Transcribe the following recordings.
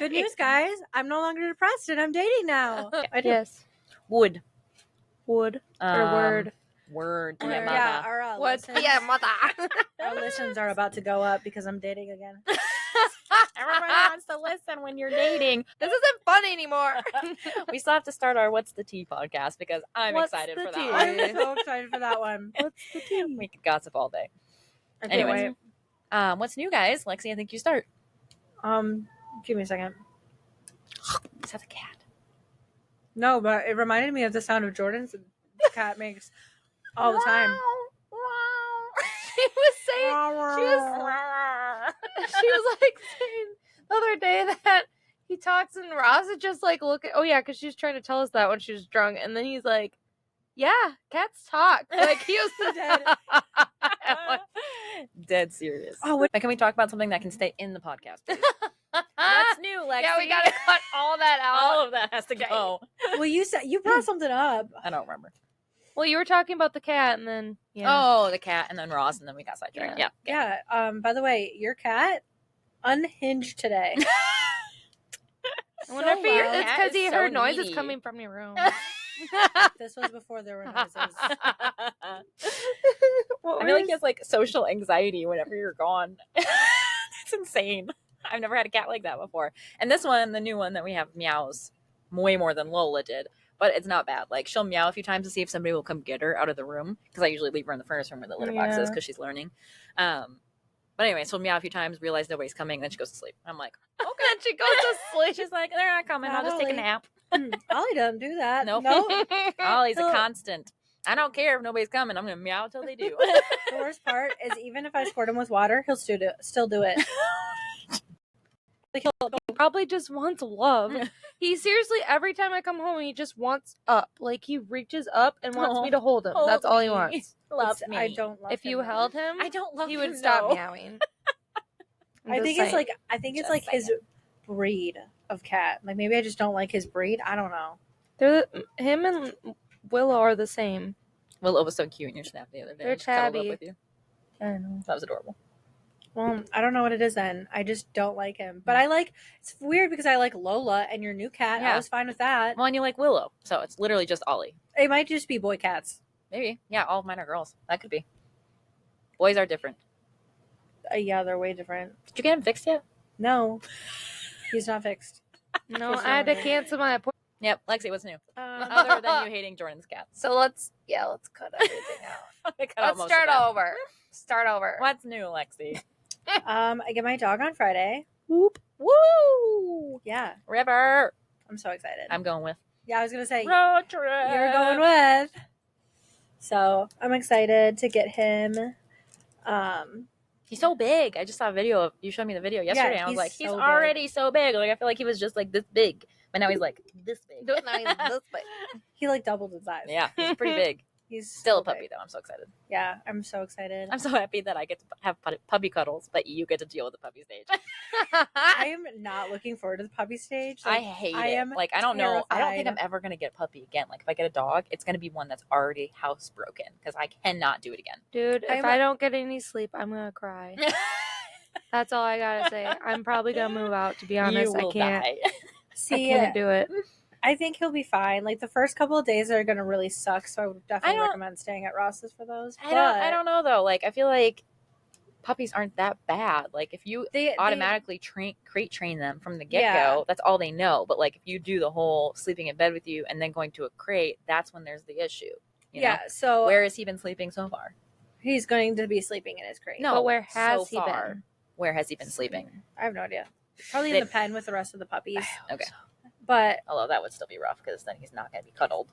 Good news, guys. I'm no longer depressed and I'm dating now. I do. Yes. Wood. Word. Word. Word. Yeah, our What? listens, Yeah, mother. our listens are about to go up because I'm dating again. Everybody wants to listen when you're dating. This isn't fun anymore. We still have to start our What's the Tea podcast because I'm What's excited the for tea? that one. I'm so excited for that one. What's the tea? We could gossip all day. I can't Anyways. wait. What's new, guys? Lexi, I think you start. Give me a second. Is that a cat? No, but it reminded me of the sound of Jordan's cat makes all the time. She was saying, she was like saying the other day that he talks and Ross is just like looking. Oh yeah, because she was trying to tell us that when she was drunk, and then he's like, "Yeah, cats talk." Like he was dead. Dead serious. Oh, wait. But can we talk about something that can stay in the podcast? Please? What's new, Lexi? Yeah, we gotta cut all that out. All of that has to go. Well, you said you brought something up. I don't remember. Well, you were talking about the cat, and then Oh, the cat, and then Ross, and then we got sidetracked. Yeah. Yeah. By the way, your cat unhinged today. I wonder if So loud. it's because he Cat is heard so noises needy. coming from your room. This was before there were noises. I feel like he has like social anxiety whenever you're gone. It's insane. I've never had a cat like that before. And this one, the new one that we have, meows way more than Lola did. But it's not bad. Like, she'll meow a few times to see if somebody will come get her out of the room. Because I usually leave her in the furnace room where the litter box is because she's learning. But anyway, she'll meow a few times, realize nobody's coming, then she goes to sleep. I'm like, okay. Then she goes to sleep. She's like, they're not coming. I'll just take a nap. Ollie doesn't do that. Nope. No. Ollie's a constant. I don't care if nobody's coming. I'm going to meow until they do. The worst part is even if I squirt him with water, he'll still do it. Like, he probably just wants love. He seriously, every time I come home, he just wants up. Like, he reaches up and wants me to hold him. That's all he wants. Love me. I don't love If him. you held him, I don't love he him, would stop though. meowing. I think it's like his breed of cat. Like maybe I just don't like his breed. I don't know. Him and Willow are the same. Willow was so cute in your snap the other day. They're She cuddled up tabby. with you. I know. That was adorable. Well, I don't know what it is then. I just don't like him. But I like, it's weird because I like Lola and your new cat. Yeah. I was fine with that. Well, and you like Willow, so it's literally just Ollie. It might just be boy cats. Maybe. Yeah, all of mine are girls. That could be. Boys are different. Yeah, they're way different. Did you get him fixed yet? No, he's not fixed. No, I had to cancel my appointment. Yep. Lexi, what's new? Other than you hating Jordan's cat. So let's cut everything out. Cut out Let's most start of that. over. Start over. What's new, Lexi? I get my dog on Friday. Whoop. Woo! Yeah, River. I'm so excited. I'm going with. Yeah, I was gonna say Road trip. you're going with. So I'm excited to get him. He's so big. I just saw a video of you showed me the video yesterday. And I was he's like, he's so big. already so big. Like I feel like he was just like this big, but now he's like this big. Now he's this big. He like doubled in size. Yeah, he's pretty big. He's Still so a puppy big. though. I'm so excited. Yeah, I'm so excited. I'm so happy that I get to have puppy cuddles, but you get to deal with the puppy stage. I am not looking forward to the puppy stage. I Like, hate I it. am Like I don't know. I don't think terrified. I'm ever gonna get a puppy again. Like if I get a dog, it's gonna be one that's already housebroken because I cannot do it again. Dude, if I'm- I don't get any sleep, I'm gonna cry. That's all I gotta say. I'm probably gonna move out, to be honest. You will I can't. die. See, I can't do it. I think he'll be fine. Like the first couple of days are gonna really suck, so I would definitely don't- recommend staying at Ross's for those. I don't know though. Like I feel like puppies aren't that bad. Like if you They automatically crate train them from the get go, Yeah. that's all they know. But like if you do the whole sleeping in bed with you and then going to a crate, that's when there's the issue. You know? yeah. So Where has he been sleeping so far? he's going to be sleeping in his crate. No. But where has so he far. been? Where has he been sleeping? I have no idea. Probably in They- the pen with the rest of the puppies. Okay. But Although that would still be rough because then he's not going to be cuddled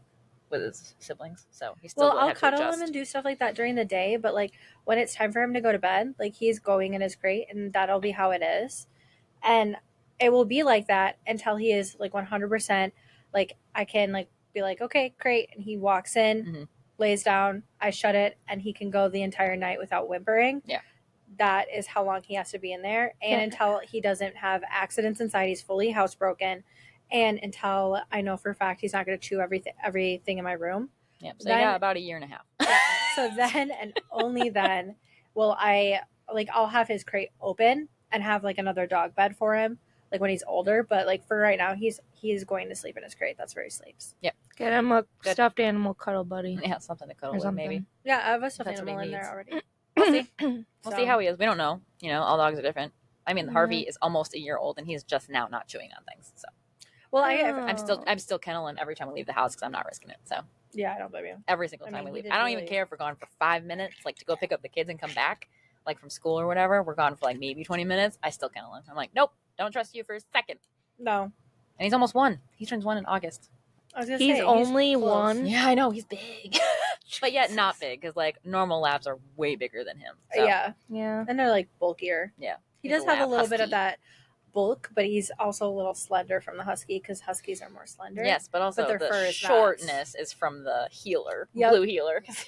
with his siblings. So he's still well, going to I'll have to cuddle adjust. him and do stuff like that during the day. But like when it's time for him to go to bed, like he's going in his crate, and that'll be how it is. And it will be like that until he is like 100%. Like I can like be like, okay, crate, and he walks in, Mhm. lays down, I shut it, and he can go the entire night without whimpering. Yeah. That is how long he has to be in there, and Yeah. until he doesn't have accidents inside, he's fully housebroken, and until I know for a fact he's not going to chew everything in my room. Yep. So Then- yeah, about a year and a half. So then and only then will I'll have his crate open and have like another dog bed for him, like when he's older. But like for right now, he is going to sleep in his crate. That's where he sleeps. Get him a Good. stuffed animal cuddle buddy. Yeah, something to cuddle Or with, something. maybe. Yeah, I have a stuffed That's what he animal in there needs. already. We'll see. We'll So- see how he is. We don't know. You know, all dogs are different. I mean, Yeah. Harvey is almost a year old, and he's just now not chewing on things. So Well, I'm still kenneling every time we leave the house because I'm not risking it. So yeah, I don't blame you. every single I time mean, we he leave, did I don't even really- care if we're gone for 5 minutes, like to go pick up the kids and come back, like from school or whatever. We're gone for like maybe 20 minutes. I still kennel him. I'm like, nope, don't trust you for a second. No, And he's almost 1. He turns 1 in August. I was gonna He's say only close. 1. Yeah, I know he's big, but yet not big because like normal labs are way bigger than him. So. Yeah, Yeah. and they're like bulkier. Yeah. He He's does a have a lab little bit of husky. that bulk, but he's also a little slender from the husky because huskies are more slender. Yes, but also their the fur is not. shortness is from the healer, Yep. blue healer, because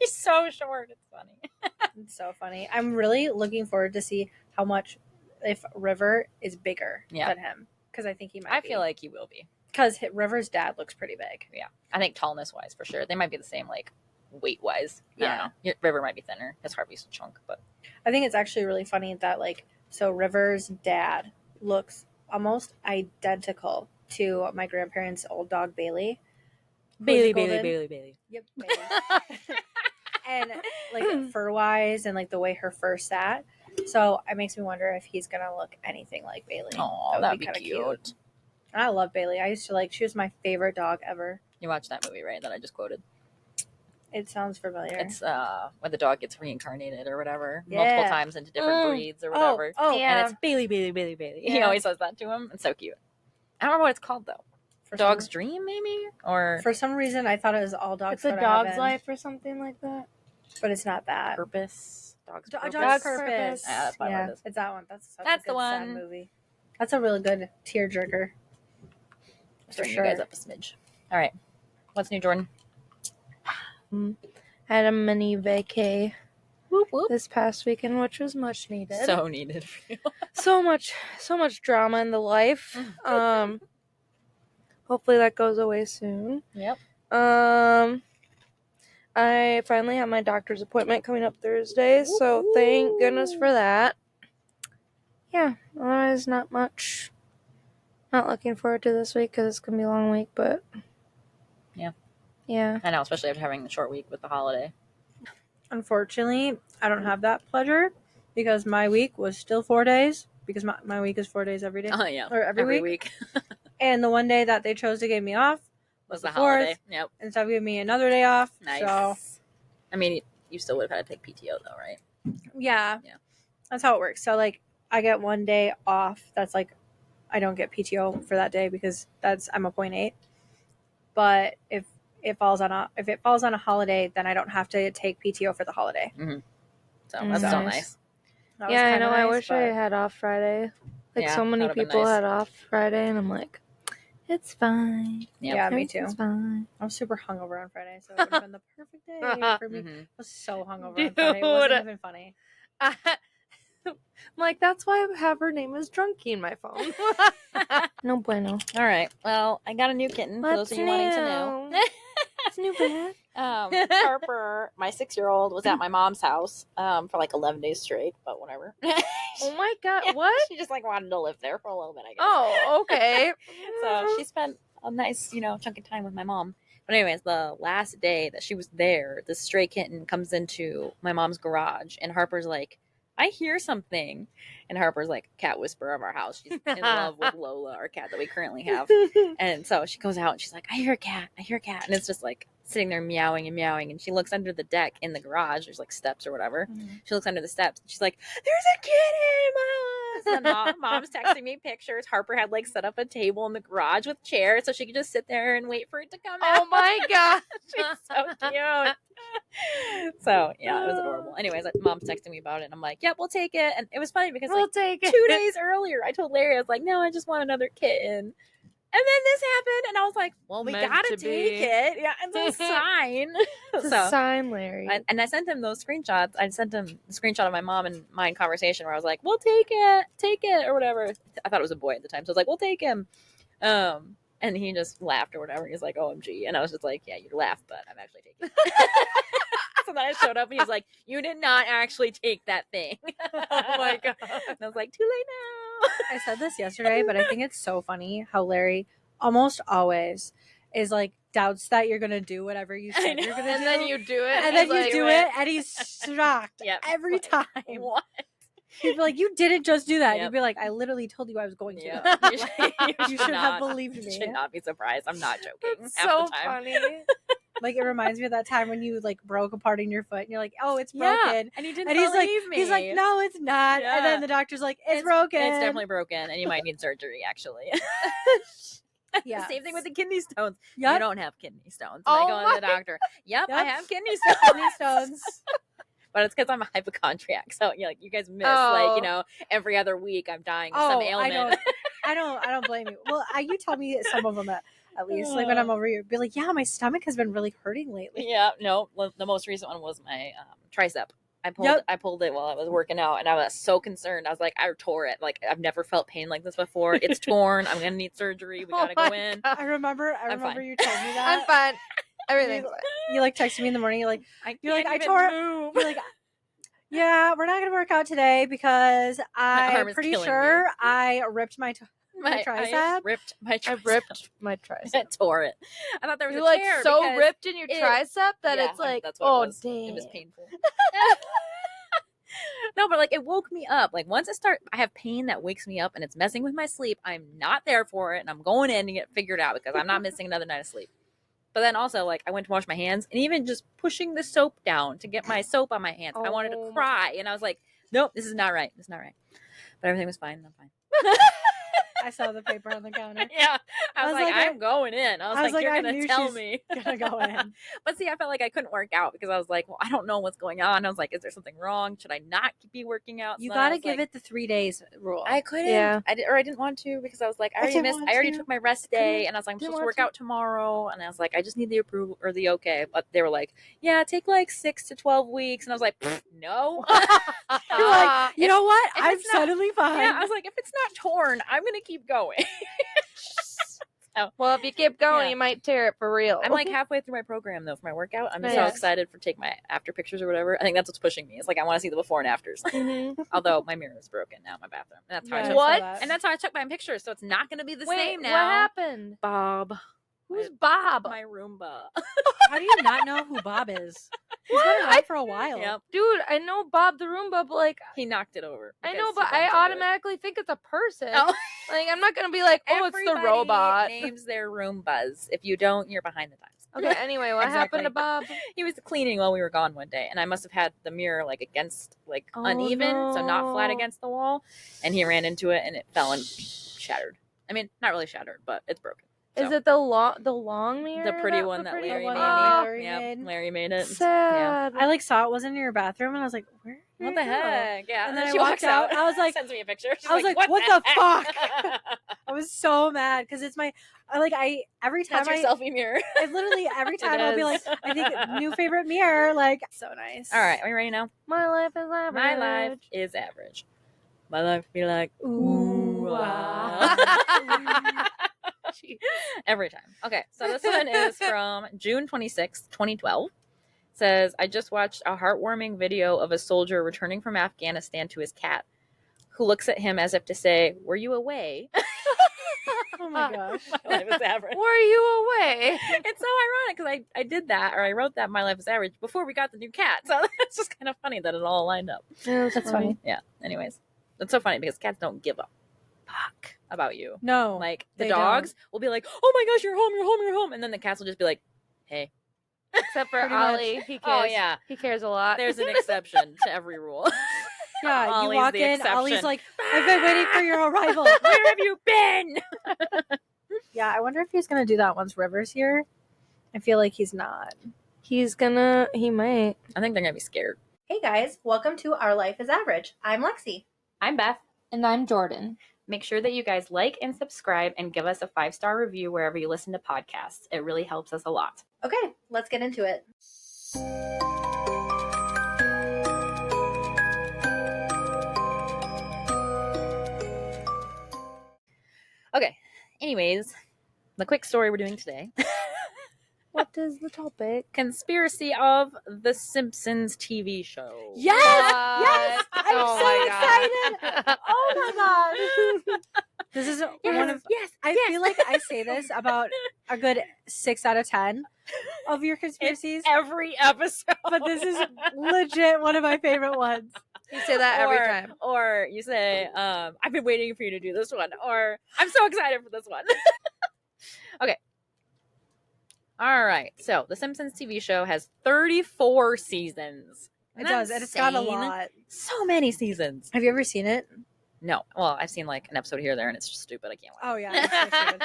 he's so short. It's funny. It's so funny. I'm really looking forward to see how much if River is bigger Yeah. than him because I think he might. I feel like he will be. because River's dad looks pretty big. I think tallness wise for sure. They might be the same, like weight wise. Yeah. River might be thinner because Harvey's a chunk, but I think it's actually really funny that like so River's dad looks almost identical to my grandparents' old dog Bailey. who's a golden- Bailey. Yep. Bailey. And like fur wise and like the way her fur sat. So it makes me wonder if he's gonna look anything like Bailey. Oh, That would that'd be be kinda cute. And I love Bailey. I used to like she was my favorite dog ever. You watched that movie, right? That I just quoted. It sounds familiar. It's when the dog gets reincarnated or whatever, Yeah. multiple times into different breeds or whatever. Oh, Yeah. And it's Bailey. He Yeah. always says that to him. It's so cute. I don't remember what it's called though. for Dog's some, Dream, maybe? Or for some reason I thought it was all dogs. It's a Go to dog's Heaven, life or something like that. but it's not that. Purpose? Dog's Dog's Purpose? Dog's Purpose. Purpose. Yeah, that's probably what it is. It's that one. That's such That's a good the sad one. movie. That's a really good tearjerker. For Bring sure. you guys up a smidge. All right. What's new, Jordan? Had a mini vacay Whoop, whoop. this past weekend, which was much needed. So needed for you. so much drama in the life. Hopefully that goes away soon. Yep. I finally have my doctor's appointment coming up Thursday, so thank goodness for that. Yeah, otherwise not much. Not looking forward to this week because it's gonna be a long week, but yeah. I know, especially after having the short week with the holiday. Unfortunately, I don't have that pleasure because my week was still 4 days because my week is 4 days every day. Oh, yeah. Or every week. And the one day that they chose to give me off Was the the holiday. 4th, Yep. instead of giving me another day off. Nice. So, I mean, you still would have had to take PTO, though, right? yeah. Yeah. That's how it works. So, like, I get one day off. That's like, I don't get PTO for that day because I'm a 0.8. But if it falls on a holiday, then I don't have to take PTO for the holiday. So that's still nice. That was Yeah, I kinda know. I nice, wish I but- had off Friday. Like Yeah, so many that would've been people nice. had off Friday, and I'm like, it's fine. Yep. Yeah, me too. Everything's fine. I was super hungover on Friday, so it would have been the perfect day for me. Mhm. I was so hungover Dude. on Friday. It wasn't even funny. I'm like, that's why I have her name as Drunky in my phone. No bueno. All right. Well, I got a new kitten for those of you wanting to know. It's new bad. Harper, my 6-year-old, was at my mom's house for like 11 days straight, but whatever. Oh my god, Yeah, what? She just like wanted to live there for a little bit, I guess. Oh, okay. So she spent a nice, chunk of time with my mom. But anyways, the last day that she was there, this stray kitten comes into my mom's garage, and Harper's like, I hear something. And Harper's like cat whisperer of our house. She's in love with Lola, our cat that we currently have. And so she goes out and she's like, I hear a cat. And it's just like sitting there meowing and meowing. And she looks under the deck in the garage. There's like steps or whatever. She looks under the steps and she's like, there's a kitten, Mama. And then mom's texting me pictures. Harper had like set up a table in the garage with chairs so she could just sit there and wait for it to come out. Oh my god. She's so cute. So yeah, it was adorable. Anyways, mom's texting me about it and I'm like, yep, we'll take it. And it was funny because We'll like take it. 2 days earlier I told Larry, I was like, no, I just want another kitten. And then this happened and I was like, well, we Meant gotta to take be. it. Yeah, it's a sign. It's a So sign, Larry. and I sent him those screenshots. I sent him the screenshot of my mom and mine conversation where I was like, we'll take it, or whatever. I thought it was a boy at the time, so I was like, we'll take him. And he just laughed or whatever. He's like, OMG. And I was just like, yeah, you laugh, but I'm actually taking it. So So then I showed up and he was like, you did not actually take that thing. Oh my God. And I was like, too late now. I said this yesterday, but I think it's so funny how Larry almost always is like doubts that you're gonna do whatever you said you're gonna do, And then you do it. and then he's you like, do it, and he's shocked Yep. every time. What? He'd be like, "You didn't just do that." Yep. You'd be like, "I literally told you I was going to." Yeah. You should have believed You me. should not be surprised. I'm not joking. It's half so the time. funny. Like, it reminds me of that time when you like broke a part in your foot, and you're like, "Oh, it's Yeah. broken," And he didn't and he's like, believe me. "He's like, no, it's not." Yeah. And then the doctor's like, "It's broken. It's definitely broken, and you might need surgery. Actually, Yeah. Same thing with the kidney stones. Yep. You don't have kidney stones. And Oh I go to the doctor. Yep, I Yep. have kidney stones. Kidney stones." But it's because I'm a hypochondriac. So you guys miss Oh. every other week I'm dying of some ailment. I don't blame you. Well, you tell me some of them at least. Like when I'm over here, be like, "Yeah, my stomach has been really hurting lately." Yeah, no. The most recent one was my tricep. Yep. I pulled it while I was working out, and I was so concerned. I was like, I tore it. Like I've never felt pain like this before. It's torn. I'm gonna need surgery. We gotta Oh go my in. God. I remember fine. you told me that. I'm fine. Everything's fine. You like texted me in the morning. You're like, You're like, I tore it. move. You're like, yeah, we're not gonna work out today because arm I'm is pretty killing sure I ripped my I tricep. ripped my I tricep. ripped my tricep. I tore it. I thought there was You're a like tear so because ripped in your it- tricep that Yeah, it's like, that's what oh it was. damn. It was painful. No, but like it woke me up. Like once I have pain that wakes me up and it's messing with my sleep. I'm not there for it, and I'm going in to get figured out because I'm not missing another night of sleep. But then also, like, I went to wash my hands, and even just pushing the soap down to get my soap on my hands, I wanted to Oh. cry, and I was like, nope, this is not right. This is not right. But everything was fine. I'm fine. I saw the paper on the counter. Yeah. I was like, I- I'm going in. I was like, you're I going knew to tell she's me. gonna go in. But see, I felt like I couldn't work out because I was like, well, I don't know what's going on. I was like, is there something wrong? Should I not be working out? You So then I gotta was give like, it the 3 days rule. I couldn't. Yeah. I didn't want to because I was like, I already didn't missed. want I already to. took my rest day, and I was like, I'm Didn't supposed to want work to. out tomorrow, and I was like, I just need the approval or the okay. But they were like, yeah, take like 6 to 12 weeks, and I was like, no. You're like, you know what? if I'm it's not- suddenly fine. Yeah, I was like, if it's not torn, I'm gonna keep going. Well, if you keep going, Yeah. you might tear it for real. I'm like halfway through my program though for my workout. I'm just so Nice. excited for take my after pictures or whatever. I think that's what's pushing me. It's like I want to see the before and afters. Mhm. Although my mirror is broken now in my bathroom, and that's how I Yeah, took. What? saw that. And that's how I took my pictures. So it's not going to be the Wait, same now. what happened? Bob, Who's Bob? my Roomba. How do you not know who Bob is? He's been around for a while. Yep, Dude, I know Bob the Roomba, but like, he knocked it over. I because know, he but I bumped into it. automatically think it's a person. Oh. Like, I'm not gonna be like, oh, it's the Everybody robot. names their Roombas. If you don't, you're behind the times. Okay, anyway, what happened to Bob? He was cleaning while we were gone one day, and I must have had the mirror like against, like Oh, uneven, so not flat no. against the wall. And he ran into it, and it fell and shattered. I mean, not really shattered, but it's broken. Is So, it the long mirror? the pretty one that pretty Larry one made? that Oh, Larry Yep, made. Larry made it. Yeah. sad. I like saw it wasn't in your bathroom, and I was like, "Where? What did the it go?" heck? Yeah. And then I she walked walks out. I was like, sends me a picture. She's I was like, what the heck?" I was so mad because it's my, every time That's your selfie mirror. I literally every time I'll be like, is. I think new favorite mirror, like so nice. All right, are we ready now? My life is average. My life is average. My life be like Ooh, ah. Every time. Okay, so this one is from June 26th, 2012. Says, I just watched a heartwarming video of a soldier returning from Afghanistan to his cat, who looks at him as if to say, were you away? Oh my gosh. My life is average. Were you away? It's so ironic because I did that, or I wrote that My Life is Average before we got the new cat. So it's just kind of funny that it all lined up. That's funny. Yeah, anyways. It's so funny because cats don't give a fuck about you. No. Like, the they dogs will be like, oh my gosh, you're home, you're home, you're home. And then the cats will just be like, hey. Except for Pretty much. Ollie, he cares. Oh, yeah. He cares a lot. There's an exception to every rule. Yeah, you Ollie's walk the in, exception. Ollie's like, I've been waiting for your arrival. Where have you been? Yeah, I wonder if he's gonna do that once River's here. I feel like he's not. He might. I think they're going to be scared. Hey guys, welcome to Our Life is Average. I'm Lexi. I'm Beth. And I'm Jordan. Make sure that you guys like and subscribe and give us a 5-star review wherever you listen to podcasts. It really helps us a lot. Okay, let's get into it. Okay. Anyways, the quick story we're doing today. What What is the topic? Conspiracy of the Simpsons TV show. Yes! Yes! What? I'm Oh so my excited! God. Oh my god! This is one of. Yes. I feel like I say this about a good 6 out of 10 of your conspiracies, every episode. but this is legit one of my favorite ones. You say that every time. Or you say, I've been waiting for you to do this one. Or I'm so excited for this one. Okay. All right. So the Simpsons TV show has 34 seasons. It does, and it's got a lot. So many seasons. Have you ever seen it? No. Well, I've seen like an episode here or there, and it's just stupid. I can't watch. Oh yeah, it's so stupid.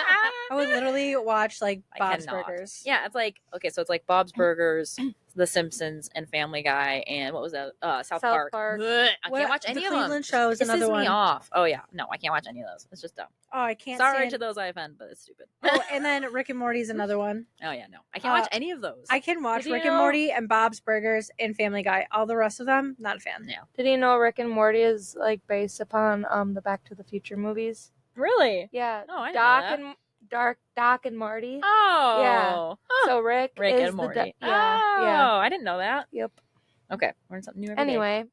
I would literally watch like I Bob's cannot. Burgers. Yeah, it's like okay, so it's like Bob's Burgers, The Simpsons, and Family Guy, and what was that? South Park. Blech, I can't watch any the of them. Cleveland show is It another pisses one. me off. Oh yeah, no, I can't watch any of those. It's just dumb. Oh, I can't. Sorry stand... to those I offend, but it's stupid. Oh, and then Rick and Morty's another one. Oh yeah, no, I can't watch any of those. I can watch Did you Rick and know- Morty and Bob's Burgers and Family Guy. All the rest of them, not a fan. Yeah. Did you know Rick and Morty is like based upon the Back to the Future movies? Really? Yeah. No, I didn't know that. Doc and Marty. Oh. Yeah. So Rick is and the Morty. yeah. Oh, Yeah. I didn't know that. Yep. Okay, learn something new every day. Anyway.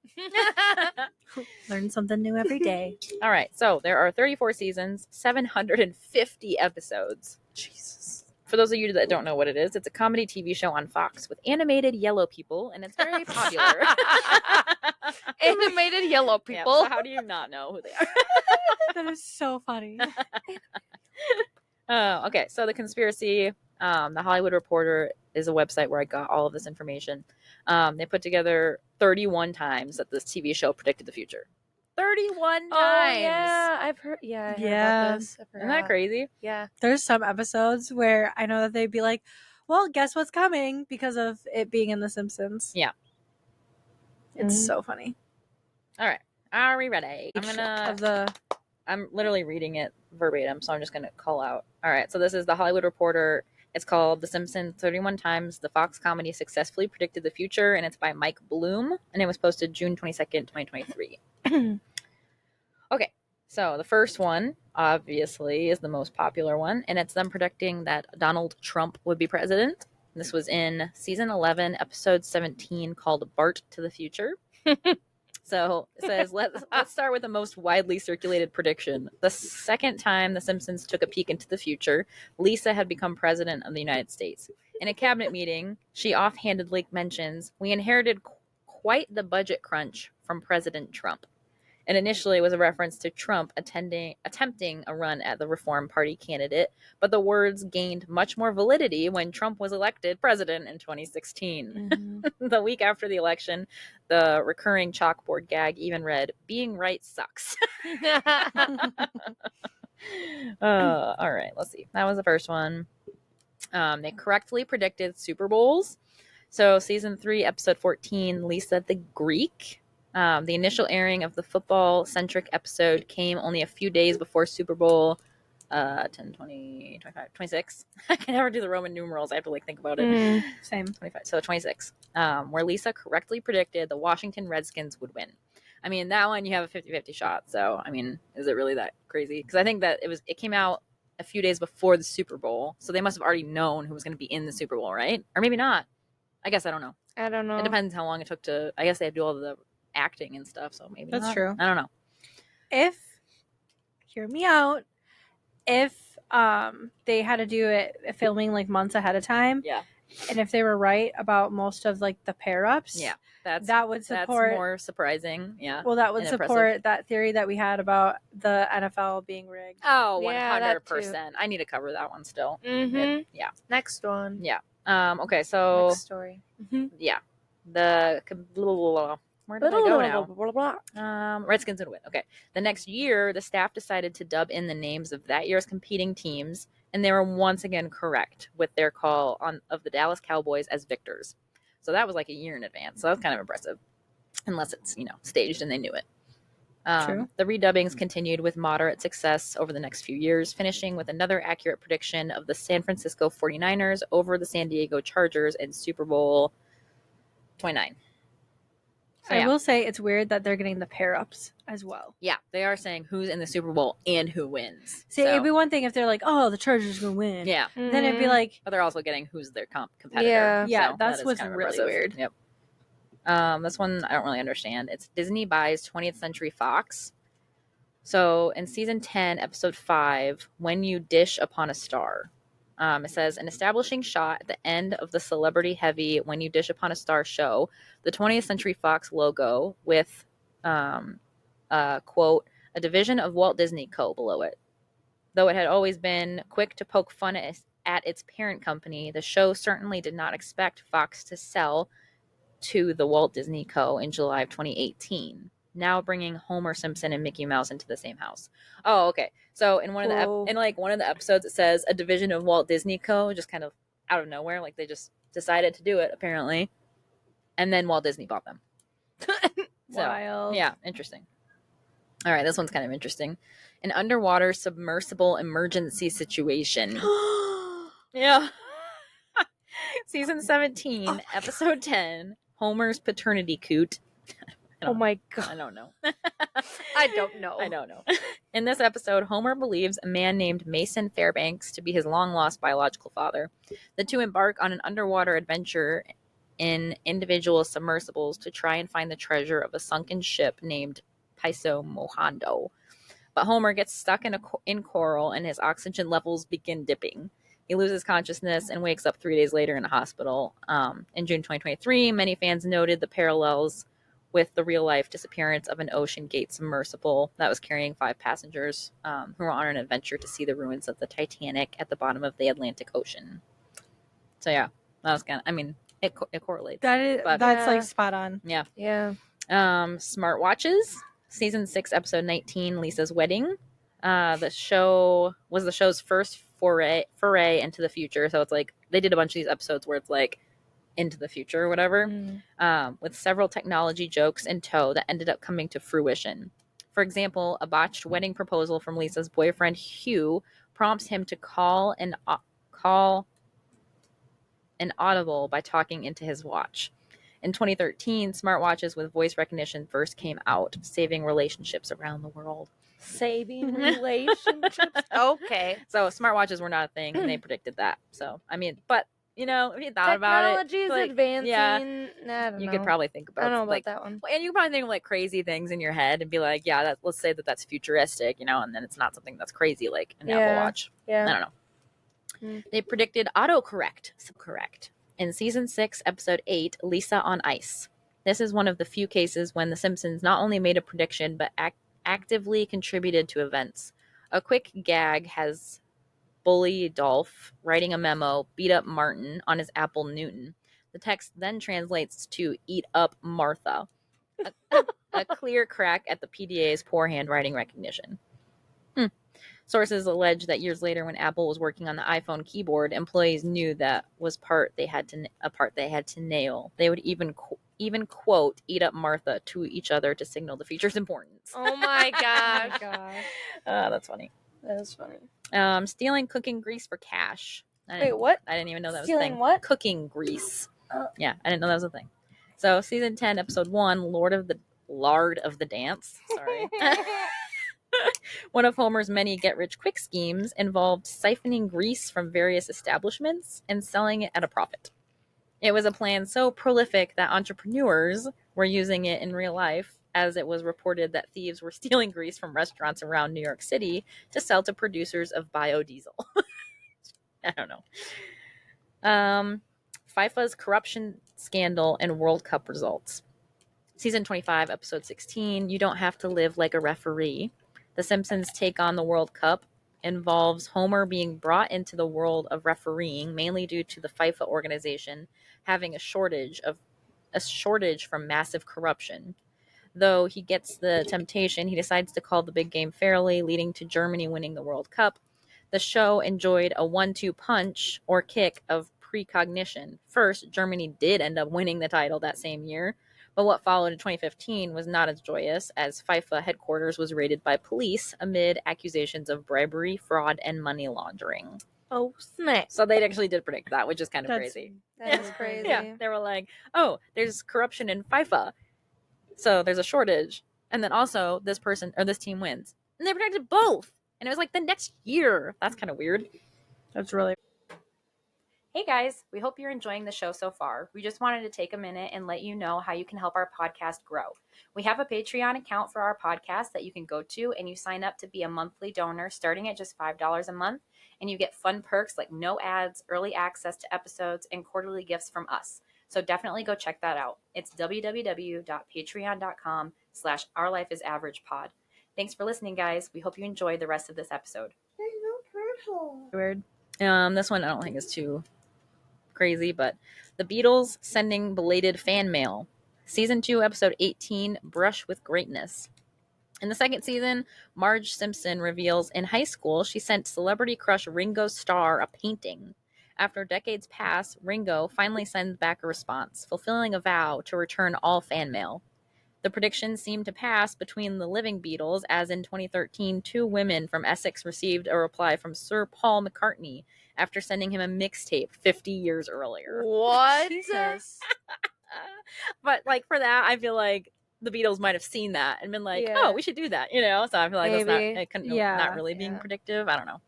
Learn something new every day. All right, so there are 34 seasons, 750 episodes. Jesus. For those of you that don't know what it is, it's a comedy TV show on Fox with animated yellow people, and it's very popular. Animated yellow Yeah, people. so how do you not know who they are? That is so funny. Okay, so the conspiracy, the Hollywood Reporter is a website where I got all of this information. They put together 31 times that this TV show predicted the future. 31 times. Oh yeah, I've heard. Yeah, I heard Yeah. about this. Isn't that crazy? Yeah. There's some episodes where I know that they'd be like, well, guess what's coming because of it being in The Simpsons. Yeah. It's Mhm. so funny. All right, are we ready? Of I'm literally reading it verbatim, so I'm just going to call out. All right, so this is the Hollywood Reporter. It's called The Simpsons 31 Times the Fox Comedy Successfully Predicted the Future, and it's by Mike Bloom, and it was posted June 22nd, 2023. Okay, so the first one, obviously, is the most popular one, and it's them predicting that Donald Trump would be president. This was in season 11, episode 17, called Bart to the Future. So it says, let's start with the most widely circulated prediction. The second time The Simpsons took a peek into the future, Lisa had become president of the United States. In a cabinet meeting, she offhandedly mentions, we inherited quite the budget crunch from President Trump. And initially it was a reference to Trump attempting a run at the Reform Party candidate, but the words gained much more validity when Trump was elected president in 2016. Mhm. The week after the election, the recurring chalkboard gag even read, being right sucks. All right, let's see. That was the first one. They correctly predicted Super Bowls. So season 3, episode 14, Lisa the Greek. The initial airing of the football-centric episode came only a few days before Super Bowl 10, 20, 25, 26. I can never do the Roman numerals. I have to think about it. Same. 25. So 26. Where Lisa correctly predicted the Washington Redskins would win. I mean, that one you have a 50-50 shot. So, I mean, is it really that crazy? Because I think that it came out a few days before the Super Bowl. So they must have already known who was going to be in the Super Bowl, right? Or maybe not. I guess I don't know. I don't know. It depends how long it took to. I guess they had to do all the acting and stuff. So maybe That's not. true. I don't know. If, hear me out, if they had to do it filming months ahead of time, Yeah. and if they were right about most of the pair ups, Yeah. That would that's support more surprising. Yeah. well, that would and support impressive. that theory that we had about the NFL being rigged. Oh, Yeah, that too. 100%. I need to cover that one still. Mm-hmm. Yeah. Next one. Yeah. Okay, so Next story. yeah, the where did I go now? Redskins would win. Okay, the next year, the staff decided to dub in the names of that year's competing teams, and they were once again correct with their call of the Dallas Cowboys as victors. So that was a year in advance. So that's kind of impressive, unless it's staged and they knew it. True. The redubbings continued with moderate success over the next few years, finishing with another accurate prediction of the San Francisco 49ers over the San Diego Chargers in Super Bowl 29. So, I will say it's weird that they're getting the pair ups as well. Yeah, they are saying who's in the Super Bowl and who wins. See, it'd be one thing if they're like, "Oh, the Chargers gonna win." Yeah. Then it'd be like, but they're also getting who's their competitor. Yeah. Yeah, so that's that is what's kind of really impressive. weird. Yep. This one I don't really understand. It's Disney buys 20th Century Fox. So in season 10, episode 5, When You Dish Upon a Star, it says, an establishing shot at the end of the celebrity heavy When You Dish Upon a Star show, the 20th Century Fox logo with, quote, a division of Walt Disney Co. below it. Though it had always been quick to poke fun at its parent company, the show certainly did not expect Fox to sell to the Walt Disney Co. in July of 2018, now bringing Homer Simpson and Mickey Mouse into the same house. Oh, okay. So in one of the episodes, it says a division of Walt Disney Co. just kind of out of nowhere, like they just decided to do it apparently, and then Walt Disney bought them. wild. Yeah, interesting. All right, this one's kind of interesting. An underwater submersible emergency situation. Yeah. Season 17, episode 10, Homer's paternity coot. Oh my god. I don't know. I don't know. I don't know. In this episode, Homer believes a man named Mason Fairbanks to be his long-lost biological father. The two embark on an underwater adventure in individual submersibles to try and find the treasure of a sunken ship named Paiso Mojando. But Homer gets stuck in coral and his oxygen levels begin dipping. He loses consciousness and wakes up 3 days later in a hospital. In June 2023, many fans noted the parallels with the real-life disappearance of an Ocean Gate submersible that was carrying 5 passengers who were on an adventure to see the ruins of the Titanic at the bottom of the Atlantic Ocean. So yeah, that was kind of, I mean, it correlates. That's like spot on. Yeah. Yeah. Smartwatches, season 6, episode 19, Lisa's Wedding. The show was the show's first foray into the future. So it's like they did a bunch of these episodes where it's like into the future or whatever, with several technology jokes in tow that ended up coming to fruition. For example, a botched wedding proposal from Lisa's boyfriend Hugh prompts him to call an audible by talking into his watch. In 2013, smartwatches with voice recognition first came out, saving relationships around the world. Saving relationships. Okay. So smartwatches were not a thing, and they predicted that. So, I mean, but, you know, if you thought about it. Technology is like, advancing. Yeah, I don't you know. could probably think about I don't know like, about that one. and you could probably think of like crazy things in your head and be like, yeah, let's say that that's futuristic, you know, and then it's not something that's crazy like an Apple Watch. Yeah. I don't know. They predicted autocorrect. In season 6, episode 8, Lisa on Ice. This is one of the few cases when The Simpsons not only made a prediction, but actively contributed to events. A quick gag has Bully Dolph writing a memo, beat up Martin on his Apple Newton. The text then translates to eat up Martha. A clear crack at the PDA's poor handwriting recognition. Sources allege that years later, when Apple was working on the iPhone keyboard, employees knew that was a part they had to nail. They would even quote "eat up Martha" to each other to signal the feature's importance. Oh my gosh. Oh my gosh. That's funny. That is funny. Stealing cooking grease for cash. Wait, what? I didn't even know that was a Stealing thing. what? Cooking grease. Yeah, I didn't know that was a thing. So, season 10, episode 1, Lord of the Dance. Sorry. One of Homer's many get-rich-quick schemes involved siphoning grease from various establishments and selling it at a profit. It was a plan so prolific that entrepreneurs were using it in real life, as it was reported that thieves were stealing grease from restaurants around New York City to sell to producers of biodiesel. I don't know. FIFA's corruption scandal and World Cup results. Season 25, episode 16, You Don't Have to Live Like a Referee. The Simpsons' take on the World Cup involves Homer being brought into the world of refereeing, mainly due to the FIFA organization having a shortage from massive corruption. Though he gets the temptation, he decides to call the big game fairly, leading to Germany winning the World Cup. The show enjoyed a 1-2 punch or kick of precognition. First, Germany did end up winning the title that same year, but what followed in 2015 was not as joyous, as FIFA headquarters was raided by police amid accusations of bribery, fraud, and money laundering. Oh, snap. So they actually did predict that, which is kind of crazy. That is crazy. Yeah, they were like, oh, there's corruption in FIFA. So there's a shortage. And then also this person or this team wins. And they protected both. And it was like the next year. That's kind of weird. That's really. Hey guys, we hope you're enjoying the show so far. We just wanted to take a minute and let you know how you can help our podcast grow. We have a Patreon account for our podcast that you can go to, and you sign up to be a monthly donor starting at just $5 a month, and you get fun perks like no ads, early access to episodes, and quarterly gifts from us. So definitely go check that out. It's www.patreon.com/ourlifeisaveragepod. Thanks for listening, guys. We hope you enjoy the rest of this episode. There's no turtle. Weird. This one I don't think is too crazy, but the Beatles sending belated fan mail. Season 2, episode 18, Brush with Greatness. In the second season, Marge Simpson reveals in high school she sent celebrity crush Ringo Starr a painting. After decades pass, Ringo finally sends back a response, fulfilling a vow to return all fan mail. The predictions seemed to pass between the living Beatles, as in 2013, 2 women from Essex received a reply from Sir Paul McCartney after sending him a mixtape 50 years earlier. What? Jesus. But like for that, I feel like the Beatles might have seen that and been like, Yeah. "Oh, we should do that," you know. So I feel like that's not Maybe. it couldn't, Yeah. not really being predictive. I don't know.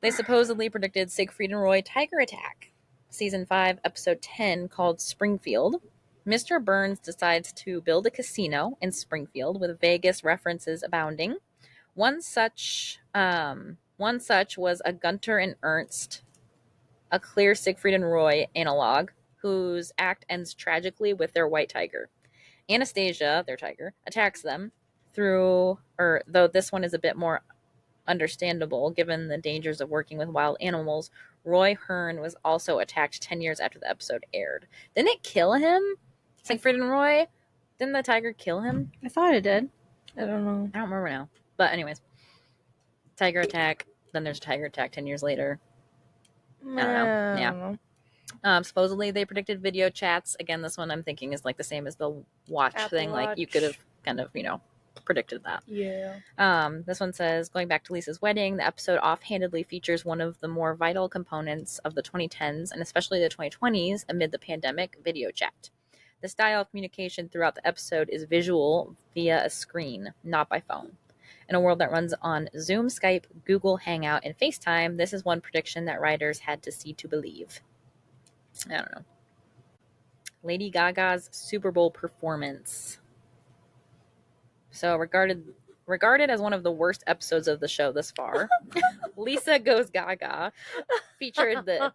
They supposedly predicted Siegfried and Roy tiger attack. Season 5, episode 10, called Springfield. Mr. Burns decides to build a casino in Springfield with Vegas references abounding. One such was a Gunter and Ernst, a clear Siegfried and Roy analog, whose act ends tragically with their white tiger. Anastasia, their tiger, attacks them though this one is a bit more understandable given the dangers of working with wild animals. Roy Hearn was also attacked 10 years after the episode aired. Didn't it kill him? Siegfried and Roy? Didn't the tiger kill him? I thought it did. I don't know. I don't remember now. But anyways, tiger attack. Then there's a tiger attack 10 years later. I don't know. Yeah. Supposedly they predicted video chats. Again, this one I'm thinking is like the same as the watch Apple thing. Like you could have kind of, predicted that. Yeah. This one says, going back to Lisa's wedding, the episode offhandedly features one of the more vital components of the 2010s and especially the 2020s amid the pandemic, video chat. The style of communication throughout the episode is visual via a screen, not by phone. In a world that runs on Zoom, Skype, Google Hangout, and FaceTime, this is one prediction that writers had to see to believe. I don't know. Lady Gaga's Super Bowl performance. So regarded as one of the worst episodes of the show thus far, Lisa Goes Gaga featured the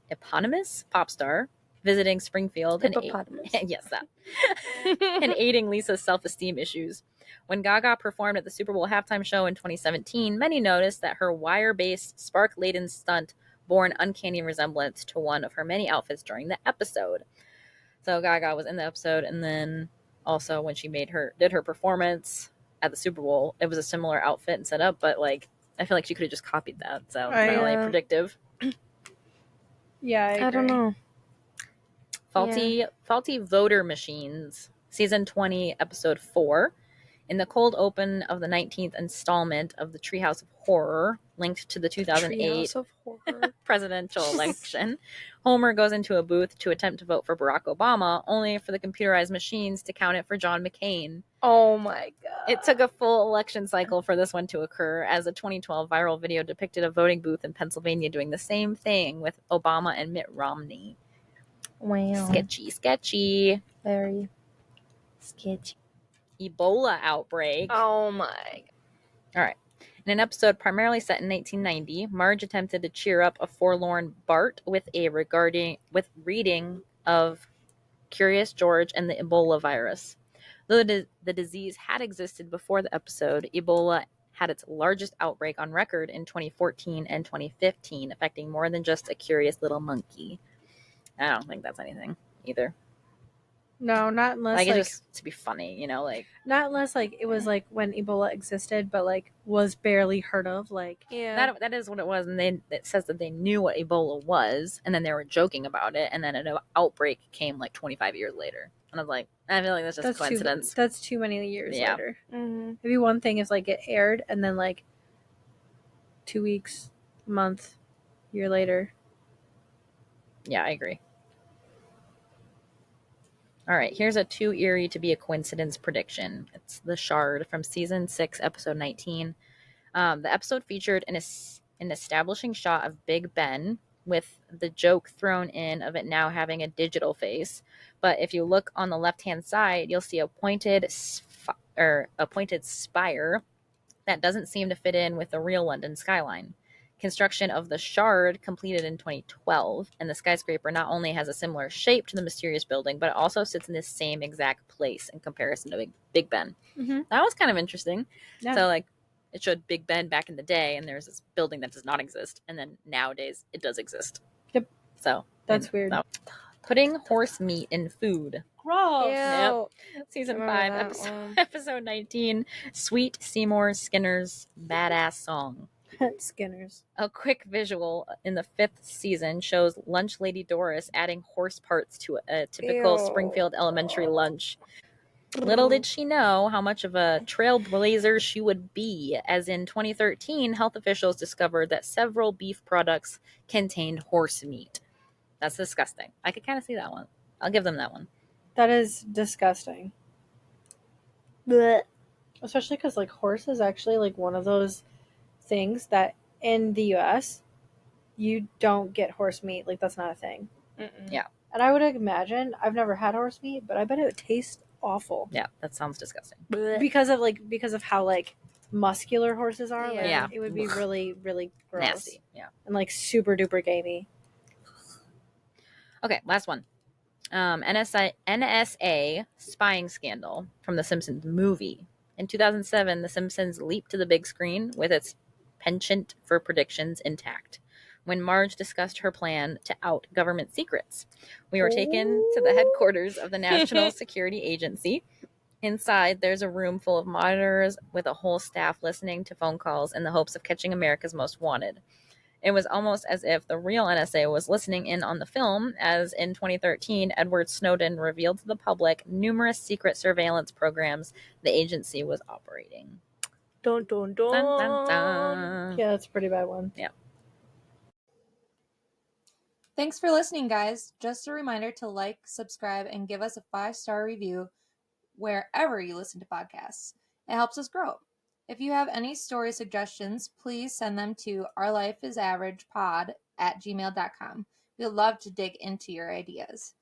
eponymous pop star visiting Springfield and yes, that and aiding Lisa's self-esteem issues. When Gaga performed at the Super Bowl halftime show in 2017, many noticed that her wire-based, spark-laden stunt bore an uncanny resemblance to one of her many outfits during the episode. So Gaga was in the episode, and then also when she did her performance at the Super Bowl, it was a similar outfit and setup, but like I feel like she could have just copied that. So it's not really predictive. Yeah, I don't know. Faulty voter machines. Season 20, episode 4. In the cold open of the 19th installment of the Treehouse of Horror, linked to the 2008 presidential election, Homer goes into a booth to attempt to vote for Barack Obama, only for the computerized machines to count it for John McCain. Oh my god. It took a full election cycle for this one to occur, as a 2012 viral video depicted a voting booth in Pennsylvania doing the same thing with Obama and Mitt Romney. Wow. Sketchy. Very sketchy. Ebola outbreak. Oh my. All right. In an episode primarily set in 1990, Marge attempted to cheer up a forlorn Bart with reading of Curious George and the Ebola virus. Though the disease had existed before the episode, Ebola had its largest outbreak on record in 2014 and 2015, affecting more than just a curious little monkey. I don't think that's anything either. No, not unless like it's just to be funny, like not unless like it was like when Ebola existed, but like was barely heard of. Like that is what it was, and it says that they knew what Ebola was, and then they were joking about it, and then an outbreak came like 25 years later, and I was like, I feel like that's just a coincidence. That's too many years later. Mm-hmm. It'd be one thing if like it aired, and then like 2 weeks, month, year later. Yeah, I agree. All right, here's a too eerie to be a coincidence prediction. It's The Shard from season 6, episode 19. The episode featured an establishing shot of Big Ben with the joke thrown in of it now having a digital face. But if you look on the left-hand side, you'll see a pointed spire that doesn't seem to fit in with the real London skyline. Construction of the Shard completed in 2012, and the skyscraper not only has a similar shape to the mysterious building, but it also sits in the same exact place in comparison to Big Ben. Mm-hmm. That was kind of interesting. Yeah. So, like, it showed Big Ben back in the day, and there's this building that does not exist, and then nowadays it does exist. Yep. So That's weird. Putting horse meat in food. Gross. Yep. Season 5, episode 19. Sweet Seymour Skinner's Badass Song. Skinners. A quick visual in the 5th season shows lunch lady Doris adding horse parts to a typical Springfield elementary lunch. Little did she know how much of a trailblazer she would be, as in 2013, health officials discovered that several beef products contained horse meat. That's disgusting. I could kind of see that one. I'll give them that one. That is disgusting. Blech. Especially because, like, horse is actually, like, one of those things that in the U.S., you don't get horse meat. Like, that's not a thing. Mm-mm. Yeah. And I would imagine, I've never had horse meat, but I bet it would taste awful. Yeah, that sounds disgusting. Because of how, like, muscular horses are. Like, Yeah. it would be really, really gross. Nasty. Yeah. And, like, super duper gamey. Okay, last one. NSA spying scandal from the Simpsons movie. In 2007, The Simpsons leaped to the big screen with its penchant for predictions intact when Marge discussed her plan to out government secrets. We were taken to the headquarters of the National Security Agency. Inside, there's a room full of monitors with a whole staff listening to phone calls in the hopes of catching America's Most Wanted. It was almost as if the real NSA was listening in on the film, as in 2013, Edward Snowden revealed to the public numerous secret surveillance programs the agency was operating. Dun, dun, dun. Dun, dun, dun. Yeah, that's a pretty bad one. Yeah. Thanks for listening, guys. Just a reminder to like, subscribe, and give us a 5-star review wherever you listen to podcasts. It helps us grow. If you have any story suggestions, please send them to ourlifeisaveragepod@gmail.com. We'd love to dig into your ideas.